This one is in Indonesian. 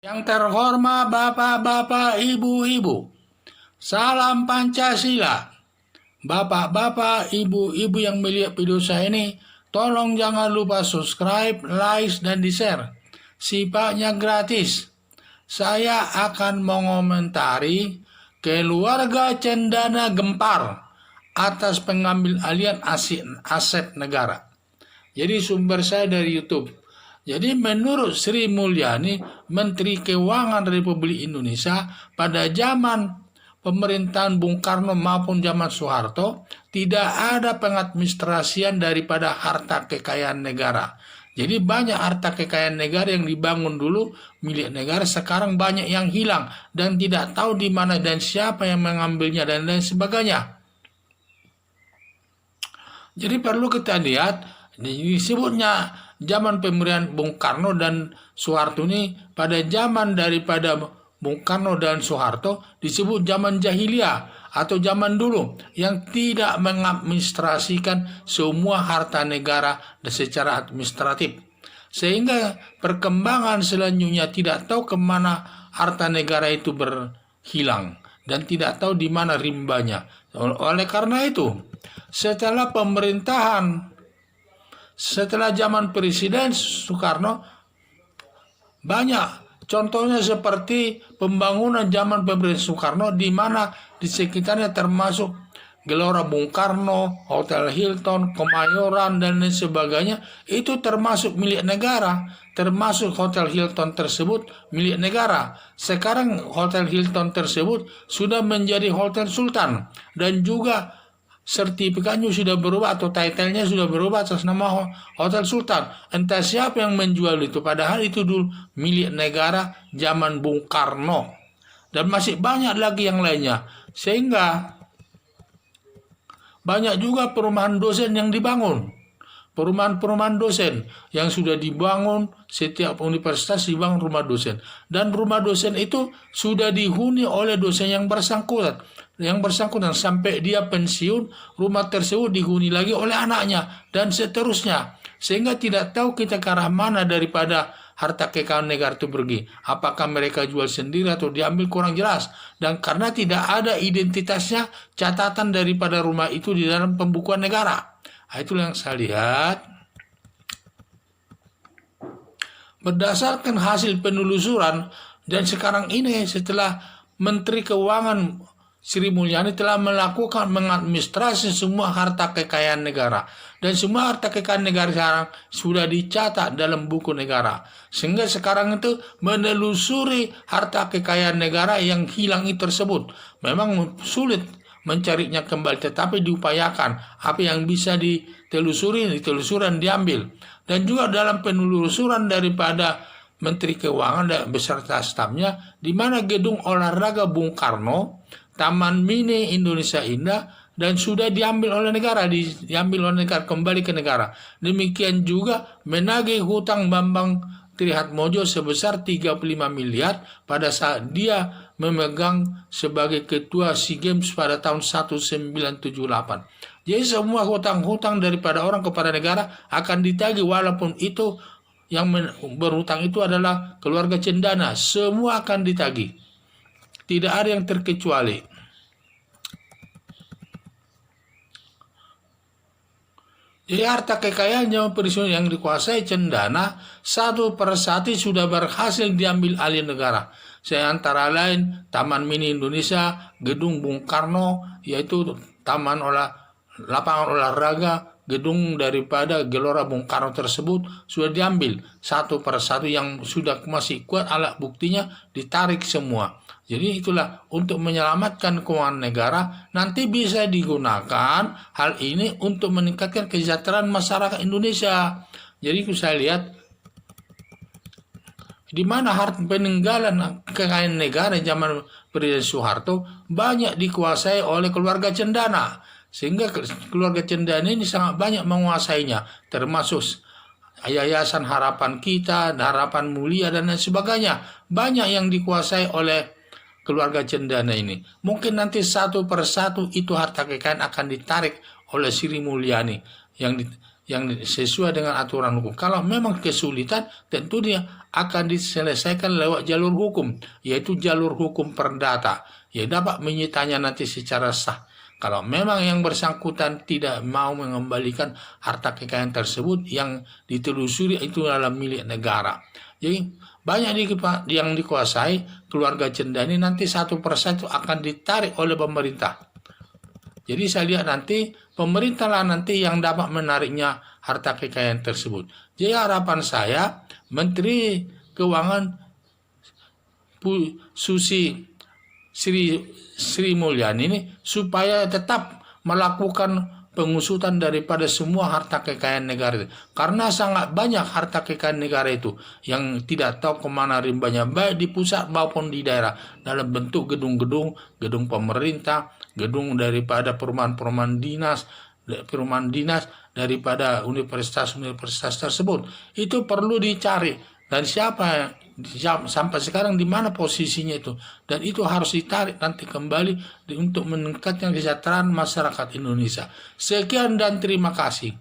Yang terhormat bapak-bapak, ibu-ibu, salam Pancasila. Bapak-bapak, ibu-ibu yang melihat video saya ini, tolong jangan lupa subscribe, like, dan di-share. Sifatnya gratis. Saya akan mengomentari keluarga cendana gempar atas pengambil alihan aset negara. Jadi sumber saya dari YouTube. Jadi menurut Sri Mulyani, Menteri Keuangan Republik Indonesia pada zaman pemerintahan Bung Karno maupun zaman Soeharto, tidak ada pengadministrasian daripada harta kekayaan negara. Jadi banyak harta kekayaan negara yang dibangun dulu milik negara, sekarang banyak yang hilang dan tidak tahu di mana dan siapa yang mengambilnya dan lain sebagainya. Jadi perlu kita lihat, disebutnya zaman pemerintahan Bung Karno dan Soeharto ini, pada zaman daripada Bung Karno dan Soeharto disebut zaman jahiliyah atau zaman dulu yang tidak mengadministrasikan semua harta negara secara administratif. Sehingga perkembangan selanjutnya tidak tahu kemana harta negara itu berhilang dan tidak tahu di mana rimbanya. Oleh karena itu, setelah zaman Presiden Soekarno, banyak contohnya seperti pembangunan zaman pemerintahan Soekarno di mana di sekitarnya termasuk Gelora Bung Karno, Hotel Hilton, Kemayoran, dan lain sebagainya, itu termasuk milik negara. Termasuk Hotel Hilton tersebut milik negara. Sekarang Hotel Hilton tersebut sudah menjadi Hotel Sultan dan juga sertifikatnya sudah berubah atau title-nya sudah berubah atas nama Hotel Sultan. Entah siapa yang menjual itu, padahal itu dulu milik negara zaman Bung Karno. Dan masih banyak lagi yang lainnya. Sehingga banyak juga perumahan dosen yang dibangun. Perumahan-perumahan dosen yang sudah dibangun, setiap universitas dibangun rumah dosen. Dan rumah dosen itu sudah dihuni oleh dosen yang bersangkutan. Sampai dia pensiun, rumah tersebut dihuni lagi oleh anaknya dan seterusnya. Sehingga tidak tahu kita ke arah mana daripada harta kekayaan negara itu pergi. Apakah mereka jual sendiri atau diambil, kurang jelas. Dan karena tidak ada identitasnya, catatan daripada rumah itu di dalam pembukuan negara. Itulah yang saya lihat. Berdasarkan hasil penelusuran, dan sekarang ini setelah Menteri Keuangan Sri Mulyani telah melakukan mengadministrasi semua harta kekayaan negara. Dan semua harta kekayaan negara sekarang sudah dicatat dalam buku negara. Sehingga sekarang itu menelusuri harta kekayaan negara yang hilang itu tersebut. Memang sulit mencarinya kembali, tetapi diupayakan. Apa yang bisa ditelusuri diambil. Dan juga dalam penelusuran daripada Menteri Keuangan beserta stafnya, di mana gedung olahraga Bung Karno, Taman Mini Indonesia Indah, dan sudah diambil oleh negara, kembali ke negara. Demikian juga menagih hutang Bambang Trihatmojo sebesar 35 miliar pada saat dia memegang sebagai ketua SEA Games pada tahun 1978. Jadi semua hutang-hutang daripada orang kepada negara akan ditagih, walaupun itu yang berhutang itu adalah keluarga cendana, semua akan ditagih. Tidak ada yang terkecuali. Jadi harta kekayaan zaman Presiden yang dikuasai cendana satu persatu sudah berhasil diambil alih negara. Saya antara lain Taman Mini Indonesia, Gedung Bung Karno, yaitu lapangan olahraga, gedung daripada Gelora Bung Karno tersebut sudah diambil satu persatu, yang sudah masih kuat alat buktinya ditarik semua. Jadi itulah untuk menyelamatkan keuangan negara, nanti bisa digunakan hal ini untuk meningkatkan kesejahteraan masyarakat Indonesia. Jadi saya lihat di mana harta peninggalan kekayaan negara zaman Presiden Soeharto banyak dikuasai oleh keluarga cendana. Sehingga keluarga cendana ini sangat banyak menguasainya, termasuk Yayasan Harapan Kita, Harapan Mulia, dan lain sebagainya. Banyak yang dikuasai oleh keluarga cendana ini. Mungkin nanti satu persatu itu harta kekayaan akan ditarik oleh Sri Mulyani yang sesuai dengan aturan hukum. Kalau memang kesulitan, tentu dia akan diselesaikan lewat jalur hukum, yaitu jalur hukum perdata, yang dapat menyitanya nanti secara sah. Kalau memang yang bersangkutan tidak mau mengembalikan harta kekayaan tersebut yang ditelusuri itu adalah milik negara. Jadi banyak yang dikuasai keluarga Cendani nanti satu persatu akan ditarik oleh pemerintah. Jadi saya lihat nanti pemerintah lah nanti yang dapat menariknya harta kekayaan tersebut. Jadi harapan saya Menteri Keuangan Sri Mulyani ini supaya tetap melakukan pengusutan daripada semua harta kekayaan negara itu. Karena sangat banyak harta kekayaan negara itu yang tidak tahu kemana rimbanya, baik di pusat maupun di daerah, dalam bentuk gedung-gedung, gedung pemerintah, gedung daripada perumahan dinas daripada universitas tersebut. Itu perlu dicari, dan siapa sampai sekarang di mana posisinya itu, dan itu harus ditarik nanti kembali untuk meningkatkan kesejahteraan masyarakat Indonesia. Sekian dan terima kasih.